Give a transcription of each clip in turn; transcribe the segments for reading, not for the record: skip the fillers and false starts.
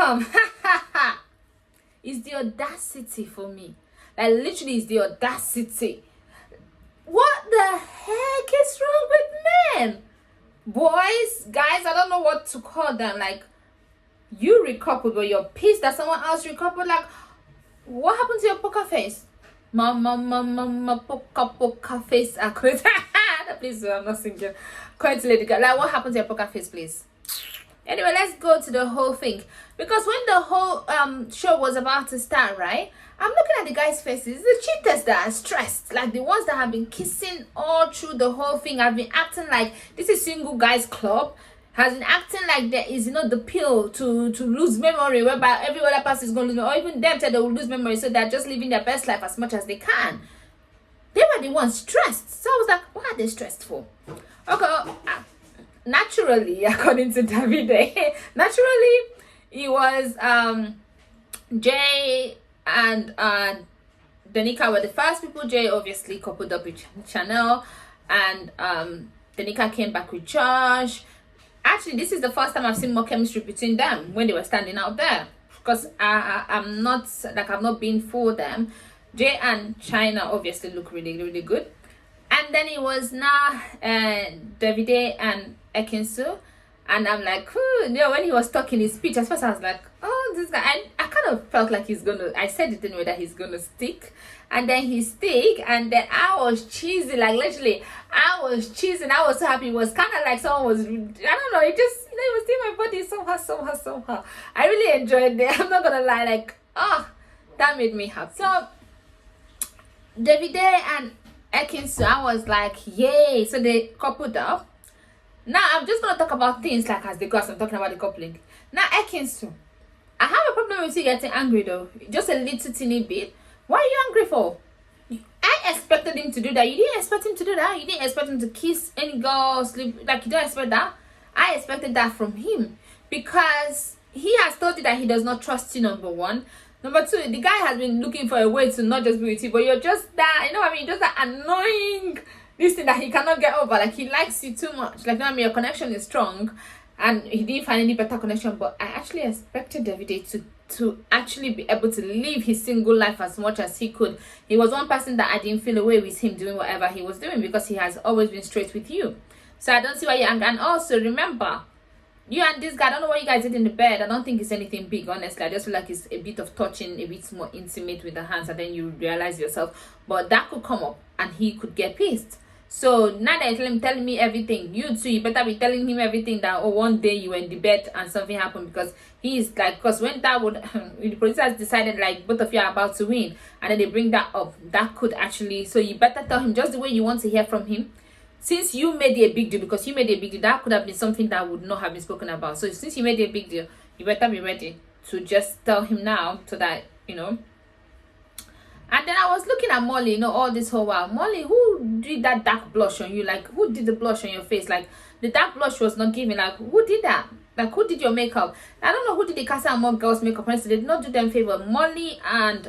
come. It's the audacity for me. Like, literally, it's the audacity. What the heck is wrong with men? Boys, guys, I don't know what to call them. Like, you recoupled, but you're pissed that someone else recoupled. Like, what happened to your poker face? Mama, poker face. I couldn't. Please, I'm not singing. Quite lady girl. Like, what happened to your poker face, please? Anyway, let's go to the whole thing, because when the whole show was about to start, right, I'm looking at the guys' faces. The cheaters that are stressed, like the ones that have been kissing all through the whole thing, have been acting like this is single guys club, has been acting like there is, the pill to lose memory, whereby every other person is going to lose, or even them said they will lose memory, so they're just living their best life as much as they can. They were the ones stressed. So I was like, what are they stressed for? Okay, naturally, according to Davide, naturally, it was Jay and Danica were the first people. Jay obviously coupled up with Chanel, and Danica came back with Josh. Actually, this is the first time I've seen more chemistry between them when they were standing out there, because I'm not, like, I've not been for them. Jay and China obviously look really, really good. And then it was now Davide and Ekinsu, and I'm like, when he was talking his speech, at first I was like, oh, this guy, I kind of felt like he's gonna, I said it anyway, that he's gonna stick, and then he stick, and then I was cheesy, like, literally, I was cheesing. I was so happy. It was kind of like someone was, I don't know, it just, it was in my body somehow. I really enjoyed it. I'm not gonna lie, like, that made me happy. So Davide and Ekinsu, I was like, yay. So they coupled up. Now I'm just gonna talk about things like as they go, as I'm talking about the coupling. Now, Ekinsu, I have a problem with you getting angry though, just a little teeny bit. What are you angry for? I expected him to do that. You didn't expect him to do that. You didn't expect him to kiss any girl, sleep, like, you don't expect that. I expected that from him, because he has told you that he does not trust you, number one. Number two, the guy has been looking for a way to not just be with you, but you're just that, you know what I mean, just that annoying this thing that he cannot get over. Like, he likes you too much. Like, you know what I mean, your connection is strong, and he didn't find any better connection. But I actually expected Davide to actually be able to live his single life as much as he could. He was one person that I didn't feel away with him doing whatever he was doing, because he has always been straight with you. So I don't see why you're angry. And also, remember, you and this guy, I don't know what you guys did in the bed. I don't think it's anything big, honestly. I just feel like it's a bit of touching, a bit more intimate with the hands, and then you realize yourself. But that could come up, and he could get pissed. So now that you're telling me everything, you too, you better be telling him everything, that, oh, one day you were in the bed and something happened, because he is like, because when that would, the producers decided like both of you are about to win, and then they bring that up, that could actually, so you better tell him just the way you want to hear from him. Since you made it a big deal, because you made it a big deal, that could have been something that would not have been spoken about. So since you made it a big deal, you better be ready to just tell him now, so that, And then I was looking at Molly, all this whole while. Molly, who did that dark blush on you? Like, who did the blush on your face? Like, the dark blush was not giving. Like, who did that? Like, who did your makeup? I don't know who did the Casa Amor girls' makeup. Honestly, they did not do them favor. Molly and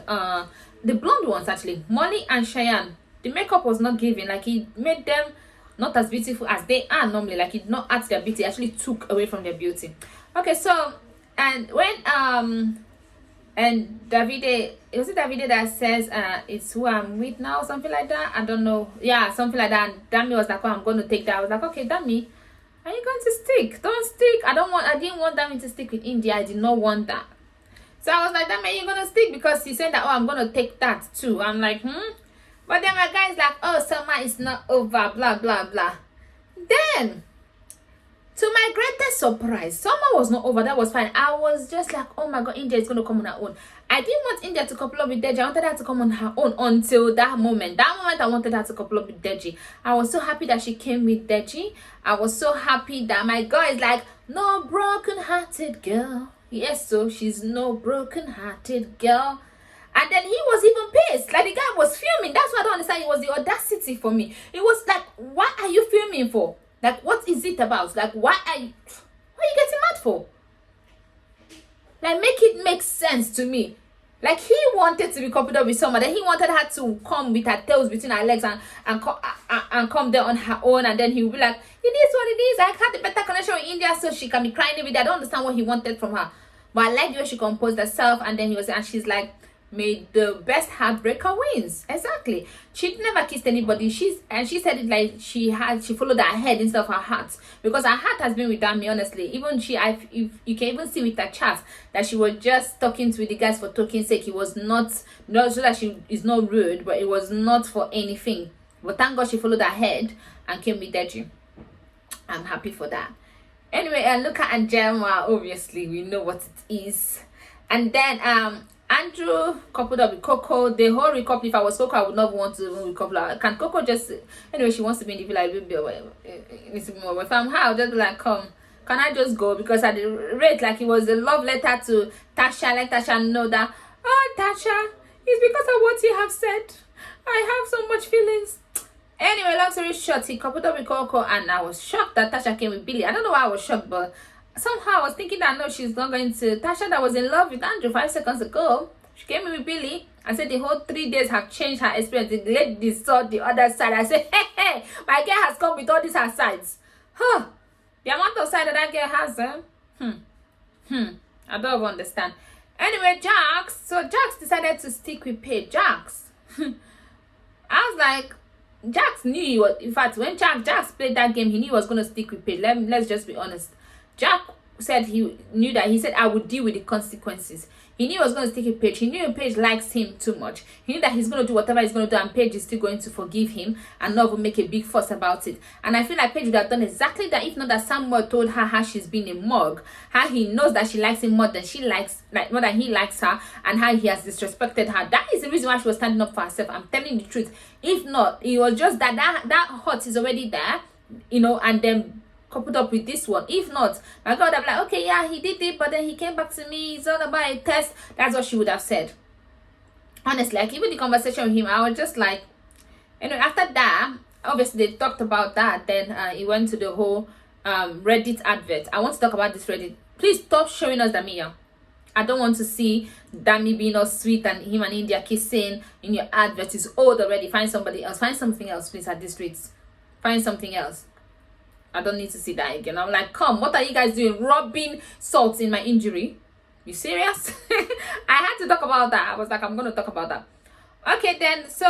the blonde ones, actually. Molly and Cheyenne. The makeup was not giving. Like, he made them not as beautiful as they are normally. Like, it did not add to their beauty. It actually took away from their beauty. Okay, so, and when and Davide, was it Davide that says it's who I'm with now, something like that? I don't know. Yeah, something like that. And Dami was like, oh, I'm going to take that. I was like, okay, Dami, are you going to stick? Don't stick. I didn't want Dami to stick with India. I did not want that. So I was like, Dami, are you going to stick? Because he said that, oh, I'm going to take that too. I'm like, But then my guy's like, oh, summer is not over, blah, blah, blah. Then, to my greatest surprise, summer was not over. That was fine. I was just like, oh my God, India is going to come on her own. I didn't want India to couple up with Deji. I wanted her to come on her own until that moment. That moment, I wanted her to couple up with Deji. I was so happy that she came with Deji. I was so happy that my girl is like, no broken-hearted girl. Yes, so she's no broken-hearted girl. And then he was even pissed. Like, the guy was filming. That's what I don't understand. It was the audacity for me. It was like, what are you filming for? Like, what is it about? Like, what are you getting mad for? Like, make it make sense to me. Like, he wanted to be coupled up with someone. Then he wanted her to come with her tails between her legs and come there on her own. And then he would be like, it is what it is. I had a better connection with India, so she can be crying every day. I don't understand what he wanted from her. But I like the way she composed herself, and then she's like, may the best heartbreaker wins. Exactly. She never kissed anybody. She said it like she followed her head instead of her heart, because her heart has been with Dami, honestly. Even if you can even see with her chat that she was just talking to the guys for talking sake. It was not so that she is not rude, but it was not for anything. But thank God she followed her head and came with Deji. I'm happy for that. Anyway, look at Angelma. Obviously we know what it is. And then Andrew coupled up with Coco. The whole recouple, if I was Coco, I would not want to recouple her. Can Coco just, anyway, she wants to be in the villa a little bit or whatever. Needs to be more. If I'm her, I'll just be like, come, can I just go? Because at the rate, like, it was a love letter to Tasha. Let Tasha know that, oh, Tasha, it's because of what you have said. I have so much feelings. Anyway, long story short, he coupled up with Coco, and I was shocked that Tasha came with Billy. I don't know why I was shocked, but somehow I was thinking that no, she's not going to. Tasha, that was in love with Andrew 5 seconds ago, she came in with Billy and said the whole 3 days have changed her experience. The lady saw the other side. I said, hey, my girl has come with all these her sides. Huh? The amount of side that girl has, I don't even understand. Anyway, Jax. So Jax decided to stick with Paige. Jax. I was like, Jax knew he was. In fact, when Jax played that game, he knew he was going to stick with Paige. Let's just be honest. Jack said he knew that. He said, I would deal with the consequences. He knew he was going to stick with Paige. He knew Paige likes him too much. He knew that he's going to do whatever he's going to do, and Paige is still going to forgive him and not even make a big fuss about it. And I feel like Paige would have done exactly that if not that Samuel told her how she's been a mug, how he knows that she likes him more than she likes, like more than he likes her, and how he has disrespected her. That is the reason why she was standing up for herself. I'm telling the truth. If not, it was just that hurt is already there, and then coupled up with this one. If not, my God, I'm like, okay, yeah, he did it, but then he came back to me. It's all about a test. That's what she would have said. Honestly, like, even the conversation with him, I was just like, after that, obviously they talked about that. Then he went to the whole Reddit advert. I want to talk about this Reddit. Please stop showing us Damia. I don't want to see Dami being all sweet and him and India kissing in your advert. It's old already. Find somebody else. Find something else, please, at this rate. Find something else. I don't need to see that again. I'm like, come, what are you guys doing? Rubbing salt in my injury? You serious? I had to talk about that. I was like, I'm going to talk about that. Okay, then, so,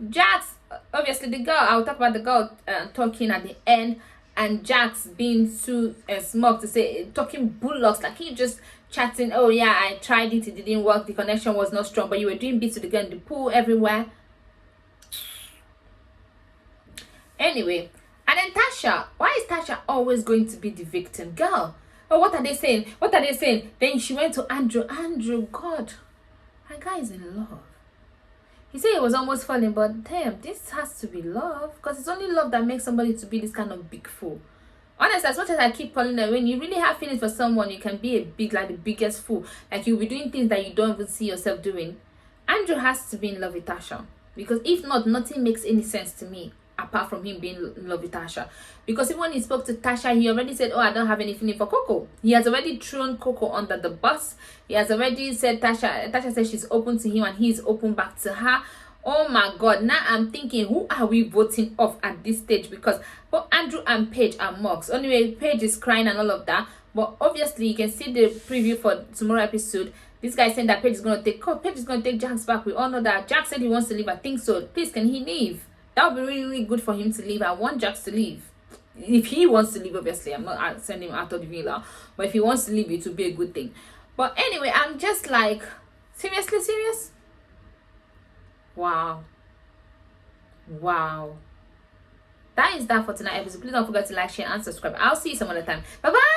Jax, obviously the girl, I'll talk about the girl talking at the end, and Jax being too smug to say, talking bullocks, like he just chatting, oh yeah, I tried it didn't work, the connection was not strong, but you were doing bits with the girl in the pool, everywhere. Anyway, and then Tasha, why is Tasha always going to be the victim? Girl, oh, what are they saying? What are they saying? Then she went to Andrew. Andrew, God, my guy is in love. He said he was almost falling, but damn, this has to be love. Because it's only love that makes somebody to be this kind of big fool. Honestly, as much as I keep calling her, when you really have feelings for someone, you can be like the biggest fool. Like, you'll be doing things that you don't even see yourself doing. Andrew has to be in love with Tasha. Because if not, nothing makes any sense to me, apart from him being in love with Tasha. Because even when he spoke to Tasha, he already said, oh, I don't have any feeling for Coco. He has already thrown Coco under the bus. He has already said Tasha said she's open to him and he's open back to her. Oh my God, now I'm thinking, who are we voting off at this stage? Because both Andrew and Paige are mugs. Anyway, Paige is crying and all of that. But obviously, you can see the preview for tomorrow episode. This guy saying that Paige is going to take Jax back. We all know that Jax said he wants to leave. I think so. Please, can he leave? That would be really, really good for him to leave. I want Jax to leave. If he wants to leave, obviously. I'm not sending him out of the villa. But if he wants to leave, it would be a good thing. But anyway, I'm just like, seriously serious? Wow. That is that for tonight episode. Please don't forget to like, share, and subscribe. I'll see you some other time. Bye-bye.